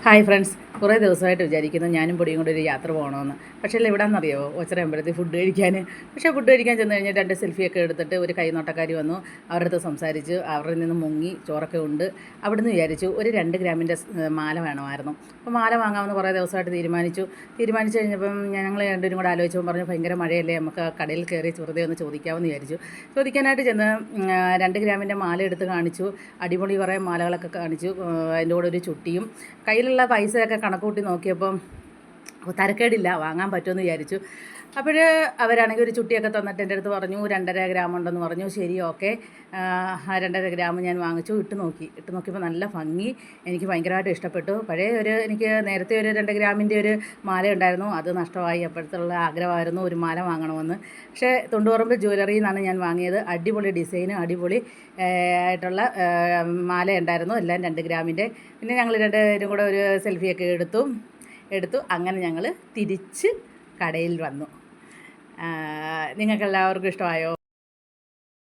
Hi friends, കുറേ ദിവസമായിട്ട് വിചാരിക്കുന്നു ഞാനും പൊടിയും കൂടി ഒരു യാത്ര പോകണമെന്ന്. പക്ഷേ എവിടെയാണെന്നറിയാമോ? ഓച്ചിറ അമ്പലത്തിൽ ഫുഡ് കഴിക്കാൻ. പക്ഷേ ഫുഡ് കഴിക്കാൻ ചെന്ന് കഴിഞ്ഞാൽ 2 സെൽഫിയൊക്കെ എടുത്തിട്ട് ഒരു കൈനോട്ടക്കാരി വന്നു. അവരുടെ അടുത്ത് സംസാരിച്ച് അവരുടെ നിന്ന് മുങ്ങി ചോറൊക്കെ ഉണ്ട്. അവിടുന്ന് വിചാരിച്ചു ഒരു 2 ഗ്രാമിൻ്റെ മാല വേണമായിരുന്നു. അപ്പോൾ മാല വാങ്ങാമെന്ന് കുറേ ദിവസമായിട്ട് തീരുമാനിച്ച് കഴിഞ്ഞപ്പം ഞങ്ങൾ രണ്ടുപേരും കൂടെ ആലോചിച്ചപ്പോൾ പറഞ്ഞു ഭയങ്കര മഴയല്ലേ, നമുക്ക് കടയിൽ കയറി വെറുതെ ഒന്ന് ചോദിക്കാമെന്ന് വിചാരിച്ചു. ചോദിക്കാനായിട്ട് ചെന്ന് 2 ഗ്രാമിൻ്റെ മാല എടുത്ത് കാണിച്ചു. അടിപൊളി കുറേ മാലകളൊക്കെ കാണിച്ചു. അതിൻ്റെ കൂടെ ഒരു ചുട്ടിയും കയ്യിലുള്ള പൈസയൊക്കെ കണക്ക് കൂട്ടി നോക്കിയപ്പം തരക്കേടില്ല, വാങ്ങാൻ പറ്റുമെന്ന് വിചാരിച്ചു. അപ്പോൾ അവരാണെങ്കിൽ ഒരു ചുട്ടിയൊക്കെ തന്നിട്ട് എൻ്റെ അടുത്ത് പറഞ്ഞു 2.5 ഗ്രാം ഉണ്ടെന്ന് പറഞ്ഞു. ശരി, ഓക്കെ. ആ 2.5 ഗ്രാം ഞാൻ വാങ്ങിച്ചു. ഇട്ട് നോക്കിയപ്പോൾ നല്ല ഭംഗി. എനിക്ക് ഭയങ്കരമായിട്ട് ഇഷ്ടപ്പെട്ടു. എനിക്ക് നേരത്തെ ഒരു 2 ഗ്രാമിൻ്റെ ഒരു മാല ഉണ്ടായിരുന്നു, അത് നഷ്ടമായി. അപ്പോഴത്തുള്ള ആഗ്രഹമായിരുന്നു ഒരു മാല വാങ്ങണമെന്ന്. പക്ഷേ തൊണ്ടുപറമ്പ് ജ്വല്ലറി എന്നാണ് ഞാൻ വാങ്ങിയത്. അടിപൊളി ഡിസൈനും അടിപൊളി ആയിട്ടുള്ള മാല ഉണ്ടായിരുന്നു, എല്ലാം 2 ഗ്രാമിൻ്റെ. പിന്നെ ഞങ്ങൾ രണ്ടുപേരും കൂടെ ഒരു സെൽഫിയൊക്കെ എടുത്തു. അങ്ങനെ ഞങ്ങൾ തിരിച്ച് കടയിൽ വന്നു. നിങ്ങൾക്കെല്ലാവർക്കും ഇഷ്ടമായോ?